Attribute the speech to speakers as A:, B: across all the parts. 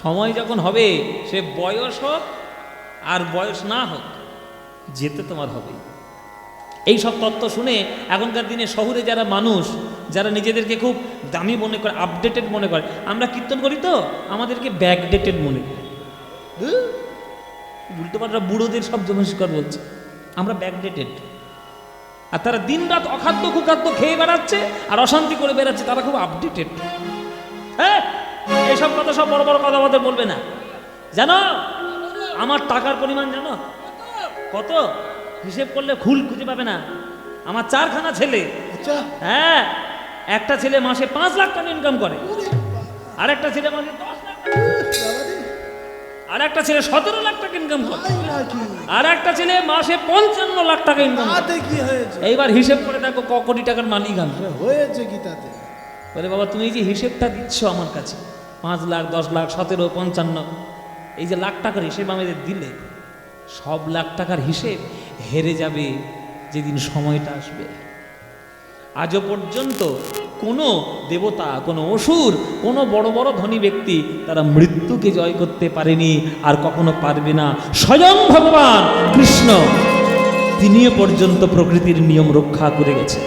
A: সময় যখন হবে, সে বয়স হোক আর বয়স না হোক, যেতে তোমার হবে। এই সব তত্ত্ব শুনে এখনকার দিনে শহুরে যারা মানুষ, যারা নিজেদেরকে খুব দামি মনে করে, আপডেটেড মনে করে, আমরা কীর্তন করি তো আমাদেরকে ব্যাকডেটেড মনে করে। উল্টো পাল্টা বুড়োদের সব জমস্কার বলছে, আমরা ব্যাকডেটেড। আর তারা দিন রাত অখাদ্য কুখাদ্য খেয়ে বেড়াচ্ছে আর অশান্তি করে বেড়াচ্ছে, তারা খুব আপডেটেড। হ্যাঁ, এইসব কথা সব বড় বড় কথা আমাদের বলবে না। জানো আমার টাকার পরিমাণ জানো কত? হিসেব করলে খুল খুঁজে পাবে না। আমার 4খানা ছেলে। হ্যাঁ, একটা ছেলে মাসে 5 লাখ টাকা ইনকাম করে, আর একটা ছেলে মাসে 10 লাখ টাকা, আর একটা ছেলে 17 লাখ টাকা ইনকাম করে, আর একটা ছেলে মাসে 55 লাখ টাকা ইনকাম করে। এইবার হিসেব করে দেখো ক কোটি টাকার মালিক আমি হয়েছে কি তাতে? বলে বাবা তুমি এই যে হিসেবটা দিচ্ছ আমার কাছে 5 লাখ 10 লাখ 17 55, এই যে লাখ টাকার হিসেব আমাদের দিলে, সব লাখ টাকার হিসেব হেরে যাবে যেদিন সময়টা আসবে। আজও পর্যন্ত কোনো দেবতা, কোনো অসুর, কোনো বড় বড় ধনী ব্যক্তি তারা মৃত্যুকে জয় করতে পারেনি, আর কখনো পারবে না। স্বয়ং ভগবান কৃষ্ণ তিনিও পর্যন্ত প্রকৃতির নিয়ম রক্ষা করে গেছে।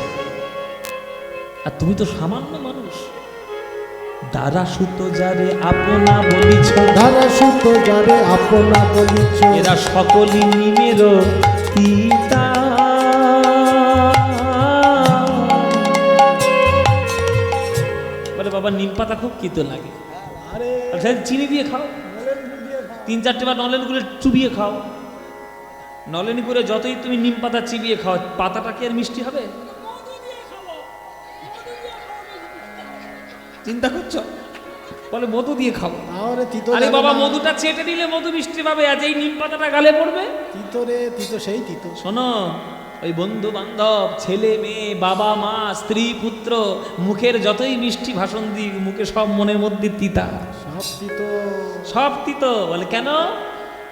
A: আর তুমি তো সামান্য মানুষ। দ্বারা সুতো যারে আপনা বলিছ,
B: দ্বারা সুতো যারে আপনা বলিছ,
A: এরা সকলই নিমের পিতা। বলে বাবা নিম পাতা খুব কিতো লাগে, চিনি দিয়ে খাও, 3-4টে বার নলেন গুলে চুবিয়ে খাও। নলেনি করে যতই তুমি নিম পাতা চিবিয়ে খাও, পাতাটা কি আর মিষ্টি হবে? চিন্তা করছো? বলে মধু দিয়ে খাবো। আরে বাবা মধুটা চেটে দিলে মধু মিষ্টি পাবে, আজ এই নিম পাতাটা গালে পড়বে। তিতো রে তিতো, সেই তিতো। শোনো, ওই বন্ধু বান্ধব, ছেলে মেয়ে, বাবা মা, স্ত্রী পুত্র, মুখের যতই মিষ্টি ভাষণ দিই, মুখে সব মনের মধ্যে তিতা, সব তিতো, সব তিতো। বলে কেন?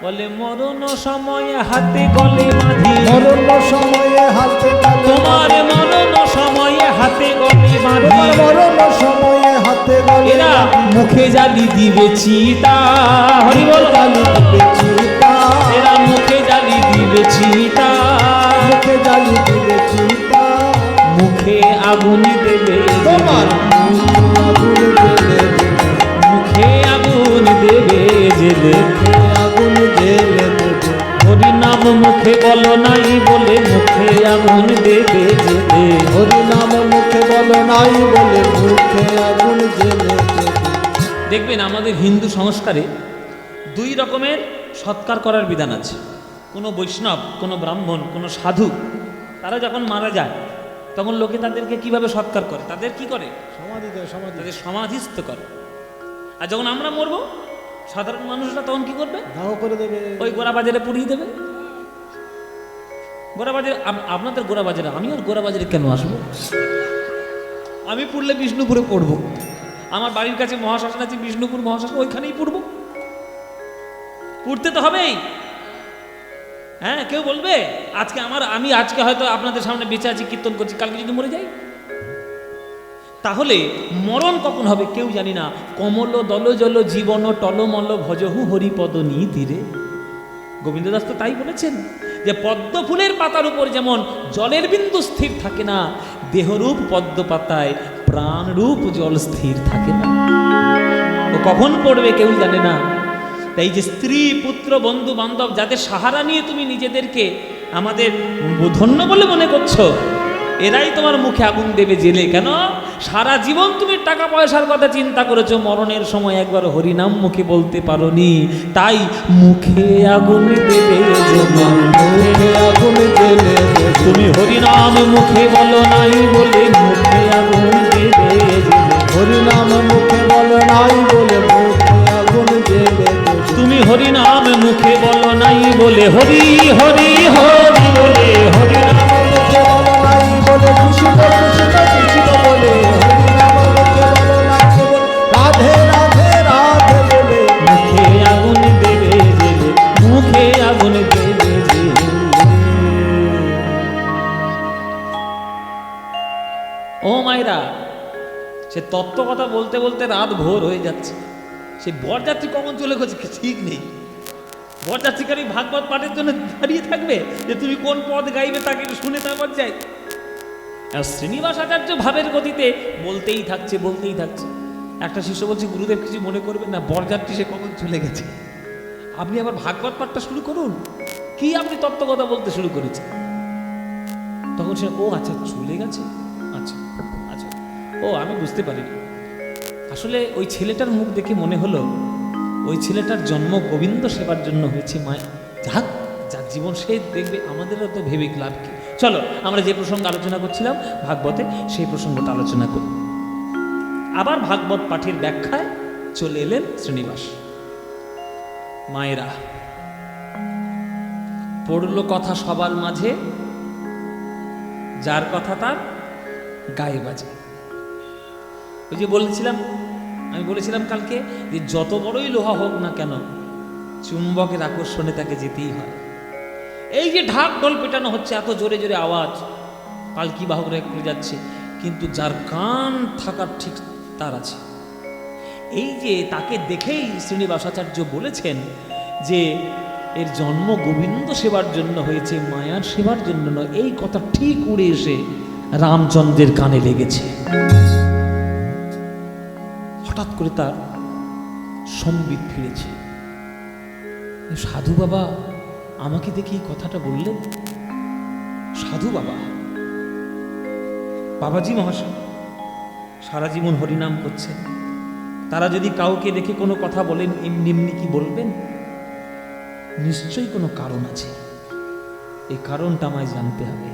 A: বলে মরণ সময়ে হাতে গলে মাঝি, মরণ সময়ে হাতে গলে, তোমার মরণ সময়ে হাতে গলে মাঝি, মরণ সময়ে হাতে গলে, এরা মুখে জালি দিবে চিতা। হরি বল, জালি দিবে চিতা, এরা মুখে জালি দিবে চিতা, মুখে জালি দিবে চিতা, মুখে আগুন দেবে তোমার, আগুন দেবে, মুখে আগুন দেবে জেলে, আগুন জেলে দেবে। হরি নাম মুখে বলো নাই বলে মুখে আগুন দেবে জেলে, হরি নাম মুখে বলো নাই বলে মুখে আগুন জেলে দেবে। দেখবেন আমাদের হিন্দু সংস্কারে 2 রকমের সৎকার করার বিধান আছে। কোনো বৈষ্ণব, কোনো ব্রাহ্মণ, কোনো সাধু, তারা যখন মারা যায় তখন লোকে তাদেরকে কিভাবে সৎকার করে? তাদের কি করে? সমাধি দেয়, তাদের সমাধিস্থ করে। আর যখন আমরা মরবো সাধারণ মানুষরা তখন কি করবে? দাহ করে দেবে, ওই গোড়া বাজারে পুড়িয়ে দেবে। গোড়া বাজারে, আপনাদের গোড়া বাজারে, আমি আর গোড়া বাজারে কেন আসবো? আমি পুড়লে বিষ্ণুপুরে পড়বো। আমার বাড়ির কাছে মহাশ্মশান আছে, বিষ্ণুপুর মহাশ্মশান, ওইখানেই পড়বো। পড়তে তো হবেই। হ্যাঁ, কেউ বলবে আজকে আমি আজকে হয়তো আপনাদের সামনে বেঁচে আছি, কীর্তন করছি, কালকে যদি মরে যাই, তাহলে মরণ কখন হবে কেউ জানি না। কমল দল জল জীবন টলমল ভজহু হরিপদ নীতিরে। গোবিন্দ দাস তো তাই বলেছেন যে পদ্ম ফুলের পাতার উপর যেমন জলের বিন্দু স্থির থাকে না, দেহরূপ পদ্ম পাতায় প্রাণরূপ জল স্থির থাকে না। তো কখন পড়বে কেউ জানে না। তাই যে স্ত্রী পুত্র বন্ধু বান্ধব যাদের সাহারা নিয়ে তুমি নিজেদেরকে আমাদের ধন্য বলে মনে করছো, এরাই তোমার মুখে আগুন দেবে জেলে। কেন? সারা জীবন তুমি টাকা পয়সার কথা চিন্তা করেছো, মরণের সময় একবার হরিনাম মুখে বলতে পারোনি, তাই মুখে আগুন দেবে জেলে, মুখে আগুন দেবে। তুমি হরিনাম মুখে বলো নাই বলে মুখে আগুন দেবে জেলে, হরিনাম মুখে বলো নাই বলে মুখে আগুন দেবে। তুমি হরিনাম মুখে বলো নাই বলে, হরি হরি হরি বলে, হরিনাম মুখে বলো নাই বলে, খুশি খুশি খুশি বলে, হরিনাম মুখে বলো নাই বলে, রাধে রাধে রাধে বলে, মুখে আগুন দেবে জেলে, মুখে আগুন দেবে জেলে। ও মায়েরা, সে তত্ত্ব কথা বলতে বলতে রাত ভোর হয়ে যাচ্ছে। সে বরযাত্রী কখন চলে গেছে ঠিক নেই। বরযাত্রীকারী ভাগবত পাঠের জন্য দাঁড়িয়ে থাকবে যে তুমি কোন পদ গাইবে তাকে শুনে তারপর যাই। শ্রীনিবাস আচার্য ভাবের গতিতে বলতেই থাকছে। একটা শিষ্য বলছে, গুরুদেব কিছু মনে করবেন না, বরযাত্রী সে কখন চলে গেছে, আপনি আবার ভাগবত পাঠটা শুরু করুন। কি আপনি তত্ত্বকথা বলতে শুরু করেছেন? তখন সে, ও আচ্ছা চলে গেছে, আচ্ছা আচ্ছা, ও আমি বুঝতে পারিনি। আসলে ওই ছেলেটার মুখ দেখে মনে হলো ওই ছেলেটার জন্ম গোবিন্দ সেবার জন্য হয়েছে। মায়া যার জীবন সে দেখবে, আমাদেরও তো ভেবে লাভ কি। চলো আমরা যে প্রসঙ্গ আলোচনা করছিলাম ভাগবতে, সেই প্রসঙ্গটা আলোচনা করি। আবার ভাগবত পাঠের ব্যাখ্যায় চলে এলেন শ্রীনিবাস। মায়েরা পড়ল কথা সবার মাঝে, যার কথা তার গায়ে বাজে। ওই যে আমি বলেছিলাম কালকে যে যত বড়ই লোহা হোক না কেন, চুম্বকের আকর্ষণে তাকে যেতেই হয়। এই যে ঢাক ঢোল পেটানো হচ্ছে, এত জোরে জোরে আওয়াজ, পালকি বাহকরা করে যাচ্ছে, কিন্তু যার কান থাকার ঠিক তার আছে। এই যে তাকে দেখেই শ্রীনিবাসাচার্য বলেছেন যে এর জন্ম গোবিন্দ সেবার জন্য হয়েছে, মায়ার সেবার জন্য নয়। এই কথা ঠিক উড়ে এসে রামচন্দ্রের কানে লেগেছে। হঠাৎ করে তার সম্বিত ফিরেছে। সাধু বাবা আমাকে দেখে এই কথাটা বললেন। সাধু বাবাজি মহাশয় সারা জীবন হরিনাম করছেন, তারা যদি কাউকে দেখে কোনো কথা বলেন এমনি এমনি কি বলবেন? নিশ্চয়ই কোনো কারণ আছে, এই কারণটা আমায় জানতে হবে।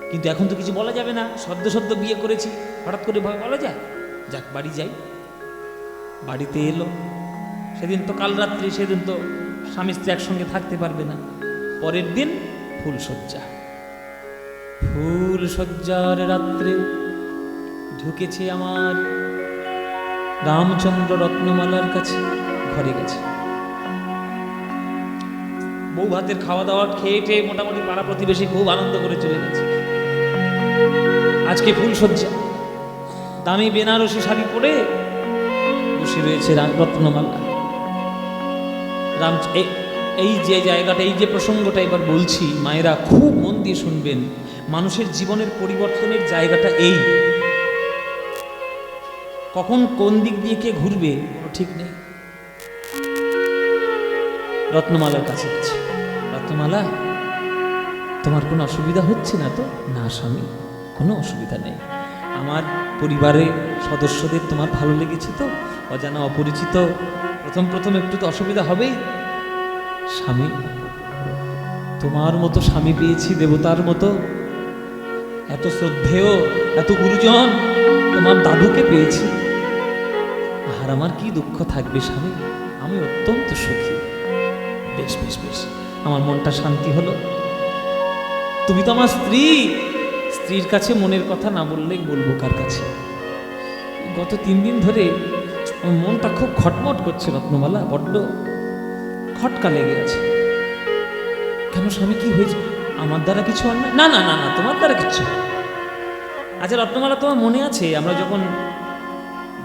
A: কিন্তু এখন তো কিছু বলা যাবে না, সদ্য বিয়ে করেছি, হঠাৎ করে বলা যায়? যাক বাড়ি যাই। বাড়িতে এলো, সেদিন তো কাল রাত্রি, সেদিন তো স্বামী স্ত্রী একসঙ্গে থাকতে পারবে না। পরের দিন ফুলসজ্জার রাত্রে ঢুকেছে আমার রামচন্দ্র রত্নমালার কাছে, ঘরে গেছে। বউ ভাতের খাওয়া দাওয়া খেয়ে মোটামুটি পাড়া প্রতিবেশী খুব আনন্দ করে চলে গেছে। আজকে ফুলসজ্জা, দামি বেনারসি শাড়ি পরে বসে রয়েছে রত্নমালা। এই যে জায়গাটা, এই যে প্রসঙ্গটা এবার বলছি, মায়েরা খুব মন দিয়ে শুনবেন। মানুষের জীবনের পরিবর্তনের জায়গাটা এই, কখন কোন দিক দিয়ে কে ঘুরবে কোনো ঠিক নেই। রত্নমালার কাছে গেছে। রত্নমালা, তোমার কোনো অসুবিধা হচ্ছে না তো? না স্বামী, কোনো অসুবিধা নেই। আমার পরিবারের সদস্যদের তোমার ভালো লেগেছে তো? অজানা অপরিচিত প্রথম একটু তো অসুবিধা হবেই। স্বামী, তোমার মতো স্বামী পেয়েছি, দেবতার মতো, এত শ্রদ্ধেয়, এত গুরুজন, তোমার দাদুকে পেয়েছি। আর আমার কি দুঃখ থাকবে স্বামী, আমি অত্যন্ত সুখী। বেশ বেশ বেশ, আমার মনটা শান্তি হলো। তুমি তো আমার স্ত্রী, স্ত্রীর কাছে মনের কথা না বললেই বলবো কার কাছে? গত 3 দিন ধরে মনটা খুব খটমট করছে রত্নমালা, বড্ড খটকা লেগে আছে। কেন স্বামী, কি হয়েছে? আমার দ্বারা কিছু অন্যায়? না না না না, তোমার দ্বারা কিছু। আচ্ছা রত্নমালা, তোমার মনে আছে আমরা যখন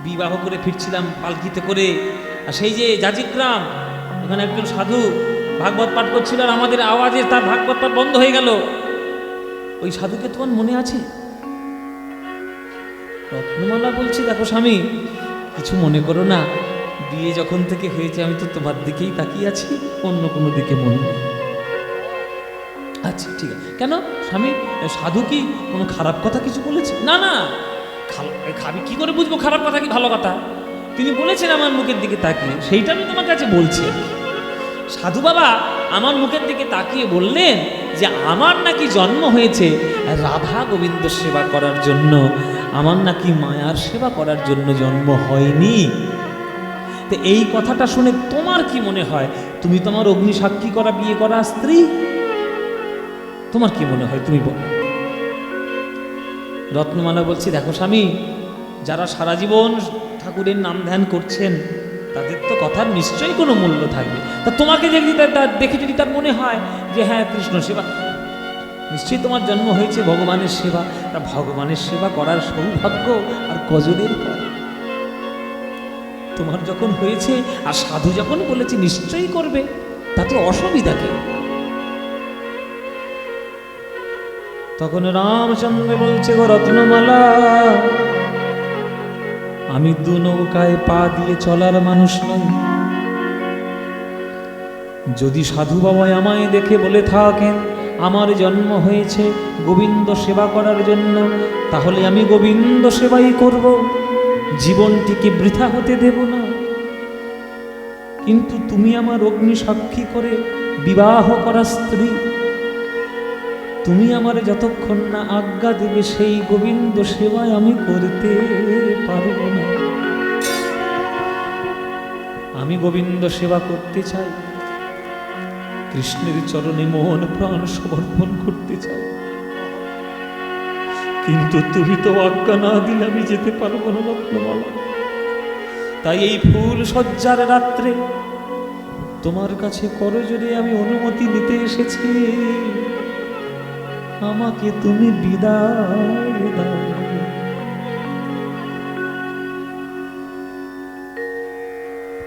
A: বিবাহ করে ফিরছিলাম পালকিতে করে, আর সেই যে জাজিগ্রাম, ওখানে একজন সাধু ভাগবত পাঠ করছিল, আর আমাদের আওয়াজে তার ভাগবত পাঠ বন্ধ হয়ে গেল। ওই সাধুকে তোমার মনে আছে? রত্নমালা বলছি, দেখো স্বামী, কিছু মনে করো না, বিয়ে যখন থেকে হয়েছে আমি তো তোমার দিকেই তাকিয়ে আছি, অন্য কোনো দিকে মনে নেই। আচ্ছা ঠিক আছে। কেন স্বামী, সাধু কি কোনো খারাপ কথা কিছু বলেছে? না না, আমি কি করে বুঝবো খারাপ কথা কি ভালো কথা? তিনি বলেছেন আমার মুখের দিকে তাকিয়ে, সেইটা আমি তোমার কাছে বলছি। সাধু বাবা আমার মুখের দিকে তাকিয়ে বললেন যে আমার নাকি জন্ম হয়েছে রাধা গোবিন্দ সেবা করার জন্য, আমার নাকি মায়ার সেবা করার জন্য জন্ম হয়নি। তো এই কথাটা শুনে তোমার কি মনে হয়? তুমি তোমার অগ্নি সাক্ষী করা বিয়ে করা স্ত্রী, তোমার কি মনে হয়? তুমি বলো। রত্নমালা বলছি, দেখো স্বামী, যারা সারা জীবন ঠাকুরের নাম ধ্যান করছেন তাদের তো কথার নিশ্চয়ই কোনো মূল্য থাকবে। তা তোমাকে দেখে যদি তার মনে হয় যে হ্যাঁ কৃষ্ণ সেবা, নিশ্চয়ই তোমার জন্ম হয়েছে ভগবানের সেবা, তা ভগবানের সেবা করার সৌভাগ্য আর কজনের হয়? তোমার যখন হয়েছে আর সাধু যখন বলেছে নিশ্চয়ই করবে, তাতে অসুবিধা কি? তখন রামচন্দ্র বলছে, গো রত্নমালা, আমি দু নৌকায় পা দিয়ে চলার মানুষ নই। যদি সাধু বাবাই আমায় দেখে বলে থাকেন আমার জন্ম হয়েছে গোবিন্দ সেবা করার জন্য, তাহলে আমি গোবিন্দ সেবাই করব, জীবনটিকে বৃথা হতে দেব না। কিন্তু তুমি আমার অগ্নি সাক্ষী করে বিবাহ করা স্ত্রী, তুমি আমার যতক্ষণ না আজ্ঞা দেবে সেই গোবিন্দ সেবায় আমি করতে পারব না। আমি গোবিন্দ সেবা করতে চাই, কৃষ্ণের চরণে মন প্রাণ সমর্পণ করতে চাই, কিন্তু তুমি তো আজ্ঞা না দিলে আমি যেতে পারবো না রত্নমালা। তাই এই ফুল সজ্জার রাত্রে তোমার কাছে করজোড়ে আমি অনুমতি নিতে এসেছি, আমাকে তুমি বিদায় দাও।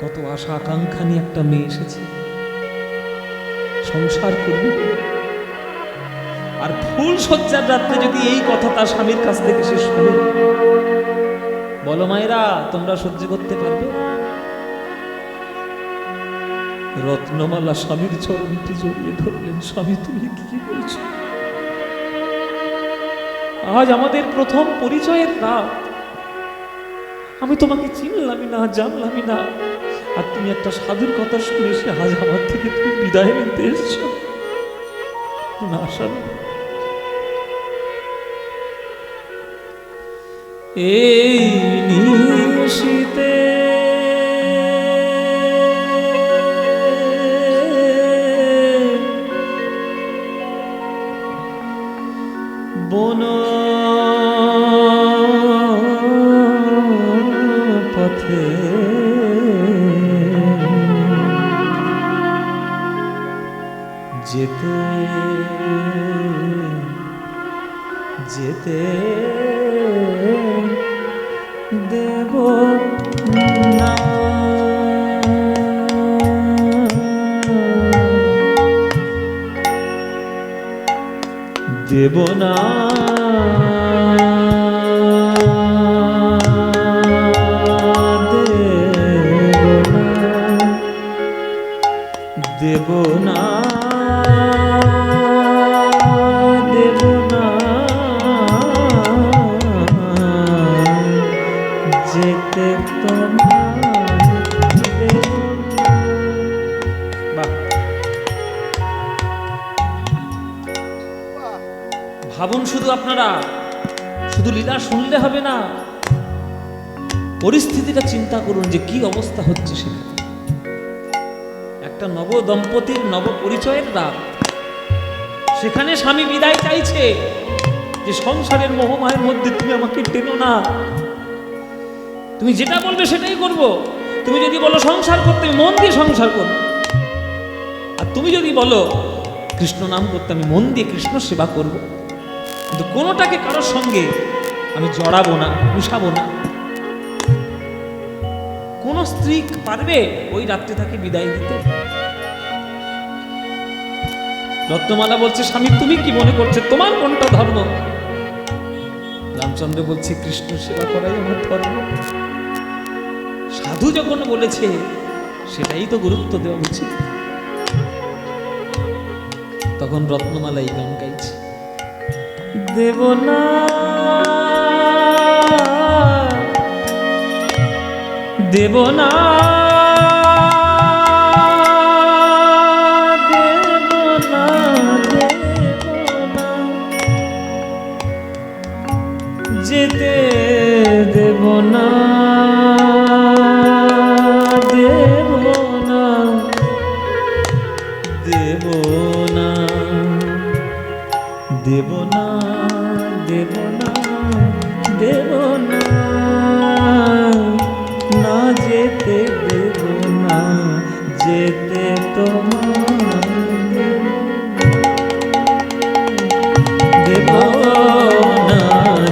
A: কত আশা আকাঙ্ক্ষা নিয়ে একটা মেয়ে এসেছে, সংসার করবে, আর ফুল সজ্জার রাত্রে যদি এই কথা তার স্বামীর কাছ থেকে সে শুনে, বলো মায়েরা তোমরা সহ্য করতে পারবে? রত্নমালা স্বামীর চরণটি জড়িয়ে ধরলেন, স্বামী তুমি কি বলছো? আজ আমাদের প্রথম পরিচয়ের রাত, আমি তোমাকে চিনলামই না, জানলামই না, আর তুমি একটা সাধুর কথা শুনে সে আজ আমার থেকে তুমি বিদায় নিতে এসছো। না স্বামী, এই নিশীতে বন পথে যেতে যেতে দেব না, দেব না, দেব না, দেব না, যেতে তোমার দেব না। বাহ, ভাবুন শুধু আপনারা, শুধু লীলা শুনলে হবে না, পরিস্থিতিটা চিন্তা করুন যে কি অবস্থা হচ্ছে সেখানে। একটা নব দম্পতির নব পরিচয়ের রাত, সেখানে স্বামী বিদায় চাইছে যে সংসারের মোহমায়ের মধ্যে তুমি আমাকে টেনো না, তুমি যেটা বলবে সেটাই করব। তুমি যদি বলো সংসার করতে, মন দিয়ে সংসার করব, আর তুমি যদি বলো কৃষ্ণ নাম করতে, আমি মন দিয়ে কৃষ্ণ সেবা করব। কিন্তু কোনোটাকে কারোর সঙ্গে আমি জড়াবো না, মিশাবো না। কোন স্ত্রী পারবে ওই রাত্রে তাকে বিদায় দিতে? রত্নমালা বলছে, স্বামী তুমি কি মনে করছো, তোমার কোনটা ধর্ম? রামচন্দ্র বলছে, কৃষ্ণ সেবা করাই আমার ধর্ম। সাধু যখন বলেছে সেটাই তো গুরুত্ব দেওয়া উচিত। তখন রত্নমালা এই গান গাইছে, দেব না, দেব না, দেব না, দেব না, যেতে দেব না, দেব না, দেব না, দেব না, দেব না, দেব না, না যেতে দেব না, যেতে তোমার দেব না,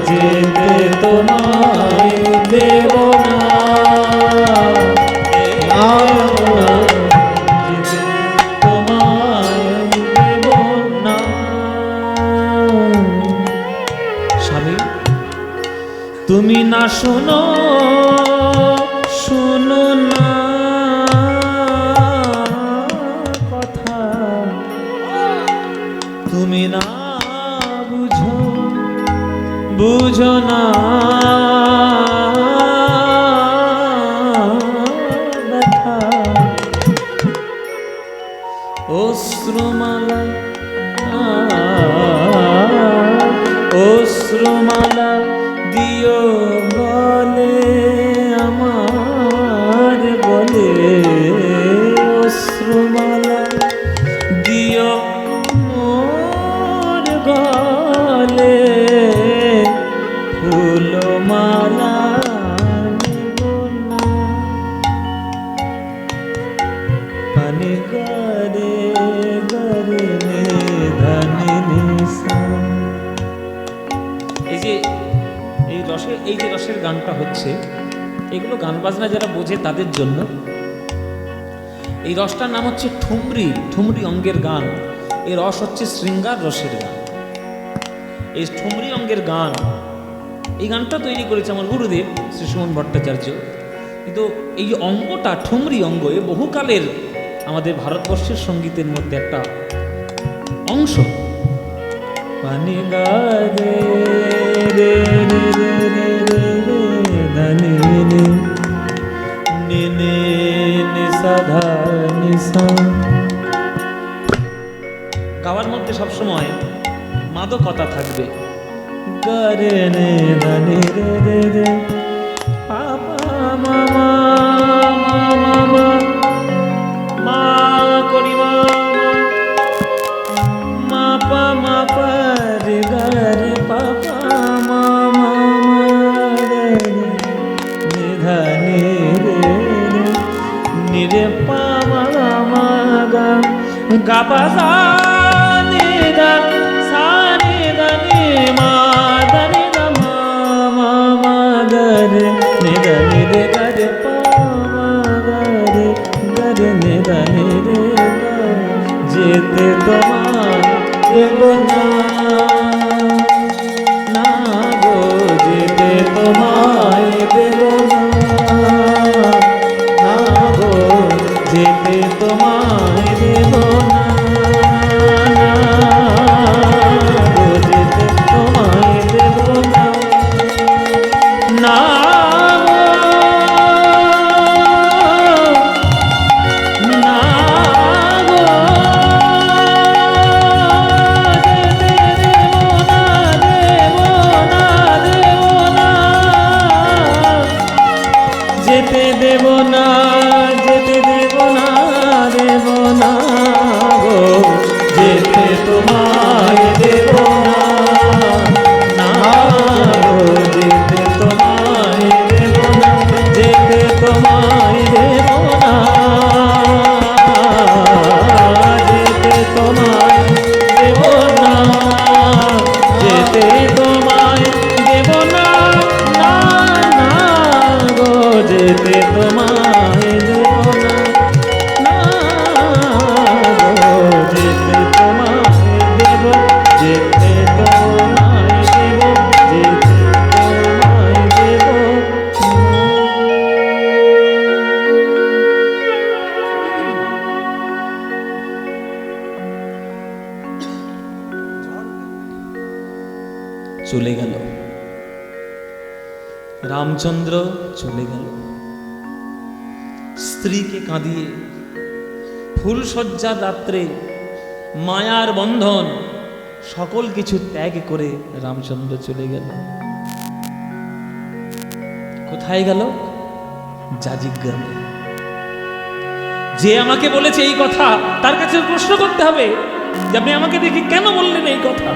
A: যেতে তোমায় দেব না। শোনো শোনো না কথা, তুমি না বুঝো বুঝো না ব্যথা। অশ্রুমালা অশ্রুমালা দিও বলে আমার বলে, অশ্রুমালা দিও মোর গলে, ফুলমালা নিব না পানি গরে গরে ধানে নিশা। এই যে রসের গানটা হচ্ছে, এগুলো গান বাজনা যারা বোঝে তাদের জন্য। এই রসটার নাম হচ্ছে ঠুমরি, ঠুমরি অঙ্গের গান। এই রস হচ্ছে শৃঙ্গার রসের গান। এই ঠুমরি অঙ্গের গান, এই গানটা তৈরি করেছে আমার গুরুদেব শ্রী সুমন ভট্টাচার্য। কিন্তু এই যে অঙ্গটা ঠুমরি অঙ্গ, এ বহুকালের আমাদের ভারতবর্ষের সঙ্গীতের মধ্যে একটা অংশ। পানি গারে রে রে রে রে রে রে ধানি নি নি নি নি সা ধা নি সা। গাওয়ার মধ্যে সবসময় মাদকতা থাকবে। গারে নে ধানি রে রে রে পা পা মা মা মা মা মা মা করি মা মা পা মা পা রে গা রে পা পা মা মা রে রে ধা নি রে নি রে পা মা মা গা গা পা সা নি দা সা নি দা নি মা দা নি দা মা মা মা গা রে নি দা নি রে গা রে পা মা গা রে নি দা নি রে গা। যেতে তোমার দেব না না গো, যেতে তোমায় দেব না না গো, যেতে তোমায় দেব না না গো, যেতে তোমায় দেব না না যেতে দেব না, যেতে দেব না, দেব না গো, যেতে তোমায় দেব না না গো, যেতে তোমায় দেব না, যেতে তোমায় দেব না, যেতে তোমায় দেব না, যেতে তোমায় দেব না না না গো, যেতে তোমায় দেব না না গো, যেতে তোমায় দেব, যেতে তোমায় দেব, যেতে তোমায় দেব। চলে গেল রামচন্দ্র, চলে গেল স্ত্রীকে কাঁদিয়ে, ফুলশয্যা রাত্রে মায়ার বন্ধন সকল কিছু ত্যাগ করে রামচন্দ্র চলে গেল। কোথায় গেল? যাজিগ্রামে। যে আমাকে বলেছে এই কথা, তার কাছে প্রশ্ন করতে হবে যে আপনি আমাকে দেখে কেন বললেন এই কথা।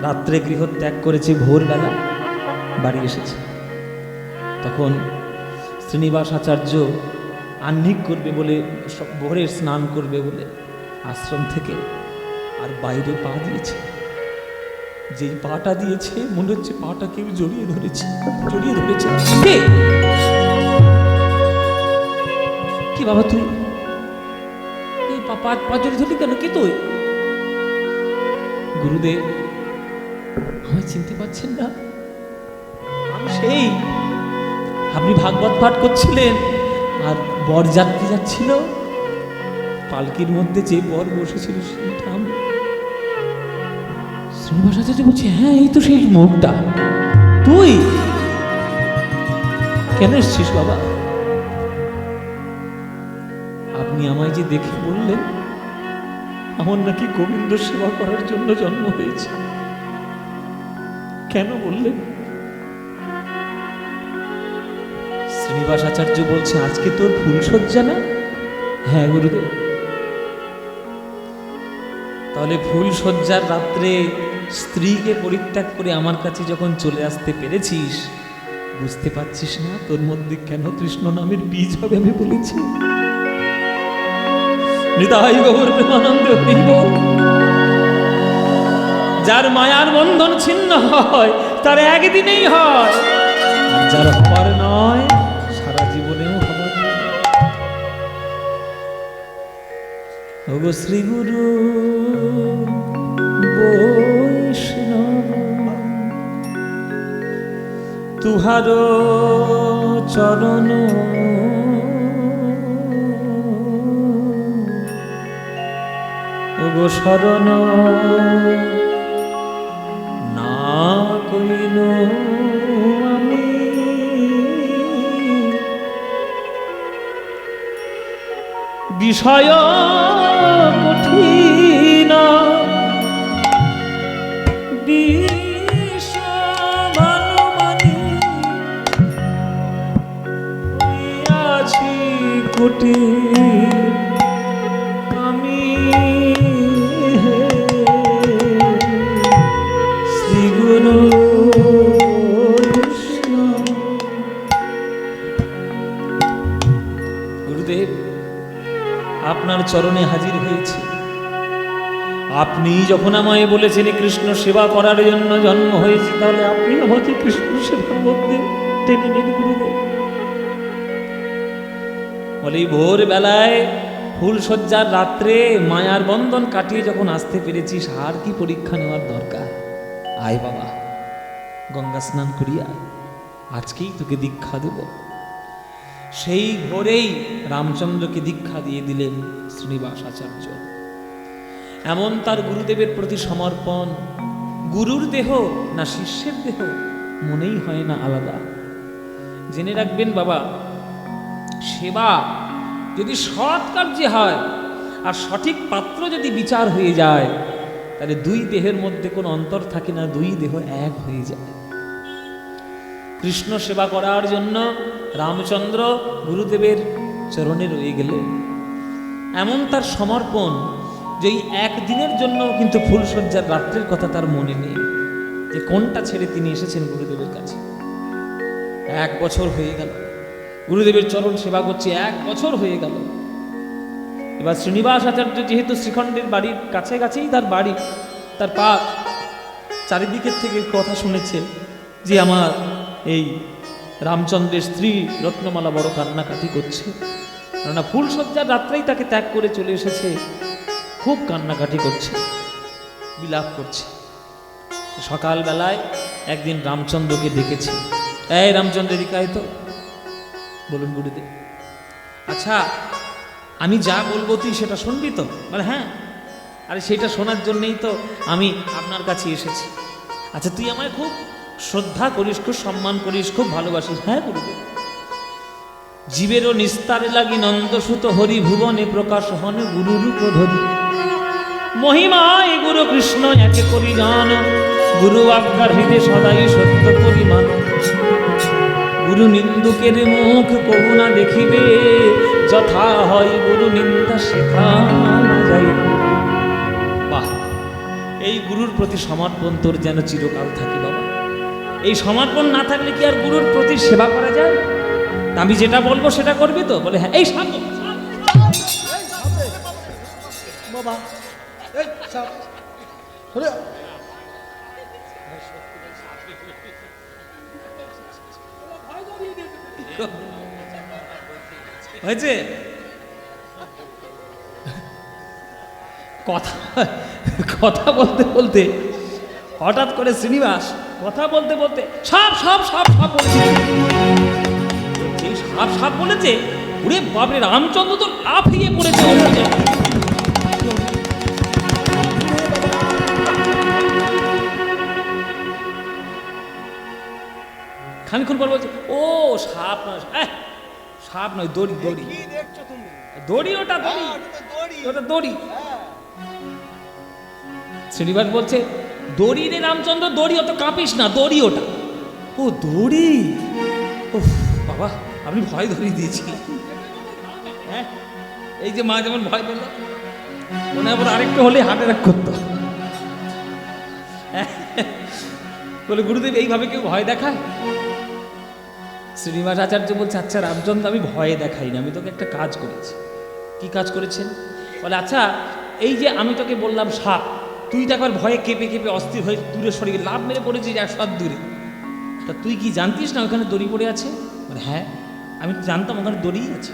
A: রাত্রে গৃহ ত্যাগ করেছে, ভোরবেলা বাড়ি এসেছে। তখন শ্রীনিবাস আচার্য আহ্নিক করবে বলে, ভোরের স্নান করবে বলে আশ্রম থেকে আর বাইরে পা দিয়েছে। যেই পাটা দিয়েছে মনে হচ্ছে পাটা কেউ জড়িয়ে ধরেছে, জড়িয়ে ধরেছে। কি বাবা তুই এই পা জড়িয়ে ধরলি কেন? কি তুই? গুরুদেব আমায় চিনতে পারছেন না? সেই আপনি ভাগবত পাঠ করছিলেন আর বরযাত্রী যাচ্ছিল, পালকির মধ্যে যে বর বসেছিল সেইটা আমি। শ্রীনিবাস আচার্য বলছে, হ্যাঁ এই তো সেই মুখটা, তুই কেন এসছিস বাবা? আপনি আমায় যে দেখে বললেন আমার নাকি গোবিন্দ সেবা করার জন্য জন্ম হয়েছে। কেন বললেন? শ্রীনিবাস আচার্য বলছে, আজকে তোর ফুলসজ্জা না? হ্যাঁ গুরুদেব। তাহলে ফুলসজ্জার রাত্রে স্ত্রীকে পরিত্যাগ করে আমার কাছে যখন চলে আসতে পেরেছিস, বুঝতে পারছিস না তোর মধ্যে কেন কৃষ্ণ নামের বীজ হবে? আমি বলেছি নিতাই গৌর প্রেমানন্দ হরি বল। যার মায়ার বন্ধন ছিন্ন হয় তার একদিনেই হয়, যার হবার নয় সারা জীবনেও হবার নয়। ওগো শ্রী গুরু বৈষ্ণব তুহার চরণ ওগো শরণ না কইল আমি, বিষয় কঠিন আছি কোটি আমি শ্রী গুরু গুরুদেব আপনার চরণে হাজির হয়েছে। আপনি যখন আমায় বলেছেন কৃষ্ণ সেবা করার জন্য জন্ম হয়েছে, তাহলে আপনি আমাকে কৃষ্ণ সেবার মধ্যে টেনে নিন গুরুদেব। বলে ভোর বেলায় ফুলসজ্জার রাত্রে মায়ার বন্ধন কাটিয়ে যখন আসতে পেরেছিস, আর কি পরীক্ষা নেওয়ার দরকার? আয় বাবা, গঙ্গা স্নান করিয়া আজকেই তোকে দীক্ষা দেব। সেই ভোরেই রামচন্দ্রকে দীক্ষা দিয়ে দিলেন শ্রীনিবাস আচার্য। এমন তার গুরুদেবের প্রতি সমর্পণ, গুরুর দেহ না শিষ্যের দেহ মনেই হয় না আলাদা। জেনে রাখবেন বাবা, সেবা যদি সৎ কার্যে হয় আর সঠিক পাত্র যদি বিচার হয়ে যায়, তাহলে দুই দেহের মধ্যে কোনো অন্তর থাকে না, দুই দেহ এক হয়ে যায়। কৃষ্ণ সেবা করার জন্য রামচন্দ্র গুরুদেবের চরণে রয়ে গেলেন। এমন তার সমর্পণ যে এই একদিনের জন্য কিন্তু ফুলসজ্জার রাত্রের কথা তার মনে নেই, যে কোনটা ছেড়ে তিনি এসেছেন গুরুদেবের কাছে। 1 বছর হয়ে গেল গুরুদেবের চরণ সেবা করছে, 1 বছর হয়ে গেল। এবার শ্রীনিবাস আচার্য যেহেতু শ্রীখণ্ডের বাড়ির কাছে কাছেই তার বাড়ি, তার পাঠ, চারিদিকের থেকে কথা শুনেছে যে আমার এই রামচন্দ্রের স্ত্রী রত্নমালা বড় কান্নাকাটি করছে, কেননা ফুলসজ্জার রাত্রেই তাকে ত্যাগ করে চলে এসেছে, খুব কান্নাকাটি করছে, বিলাপ করছে। সকালবেলায় একদিন রামচন্দ্রকে ডেকেছে, এই রামচন্দ্র এদিকে তো। বলুন গুরুদেব। আচ্ছা আমি যা বলবো তুই সেটা শুনবি তো? বলে হ্যাঁ। আরে সেটা শোনার জন্যই তো আমি আপনার কাছে এসেছি। আচ্ছা তুই আমায় খুব শ্রদ্ধা করিস, খুব সম্মান করিস, খুব ভালোবাসিস। হ্যাঁ গুরুদেব। জীবেরও নিস্তারে লাগি নন্দসুত হরি ভুবনে প্রকাশ হন গুরু রূপ ধরি, মহিমায় গুরু কৃষ্ণ একে করি জান, গুরু আজ্ঞার হৃদে সদাই সত্য পরিমাণ, গুরু নিন্দুকের মুখ কবু না দেখিবে, যথা হয় গুরু নিন্দা শেখা যাই। বাহ, এই গুরুর প্রতি সমর্পণ তোর যেন চিরকাল থাকে বাবা। এই সমর্পণ না থাকলে কি আর গুরুর প্রতি সেবা করা যায়? আমি যেটা বলবো সেটা করবি তো? বলে হ্যাঁ। এই সামনে
B: বাবা,
A: হয়েছে কথা কথা বলতে বলতে হঠাৎ করে শ্রীনিবাস কথা বলতে বলতে সাপ সাপ সাপ সাপ বলেছে। সাপ সাপ বলেছে, ওরে বাপরে, রামচন্দ্র তো লাফিয়ে পড়েছে। খানিক্ষণ পর বলছে, ও সাপ নয়, সাপ নয়, দড়ি দড়ি দড়ি, ওটা দড়ি, ওটা দড়ি। শ্রীনিবাস বলছে, দড়ি রে রামচন্দ্র, দড়ি, অত কাঁপিস না, দড়ি ওটা। ও দড়ি, ও বাবা, আপনি ভয় ধরিয়ে দিয়েছিলেন। হ্যাঁ, এই যে মা যেমন ভয় পেল, মনে আবার আরেকটু হলে হার্ট অ্যাটাক করতো। বলে, গুরুদেব এইভাবে কেউ ভয় দেখায়? শ্রীনিবাস আচার্য বলছে, আচ্ছা রামচন্দ্র, আমি ভয়ে দেখাই না, আমি তোকে একটা কাজ করেছি। কি কাজ করেছেন? বলে, আচ্ছা এই যে আমি তোকে বললাম সাপ, তুই তো একবার ভয়ে কেঁপে কেঁপে অস্থির হয়ে দূরে সরে গিয়ে লাভ মেরে পড়েছিস 100 হাত দূরে। তা তুই কি জানতিস না ওখানে দড়ি পড়ে আছে? বলে, হ্যাঁ আমি জানতাম ওখানে দড়িই আছে।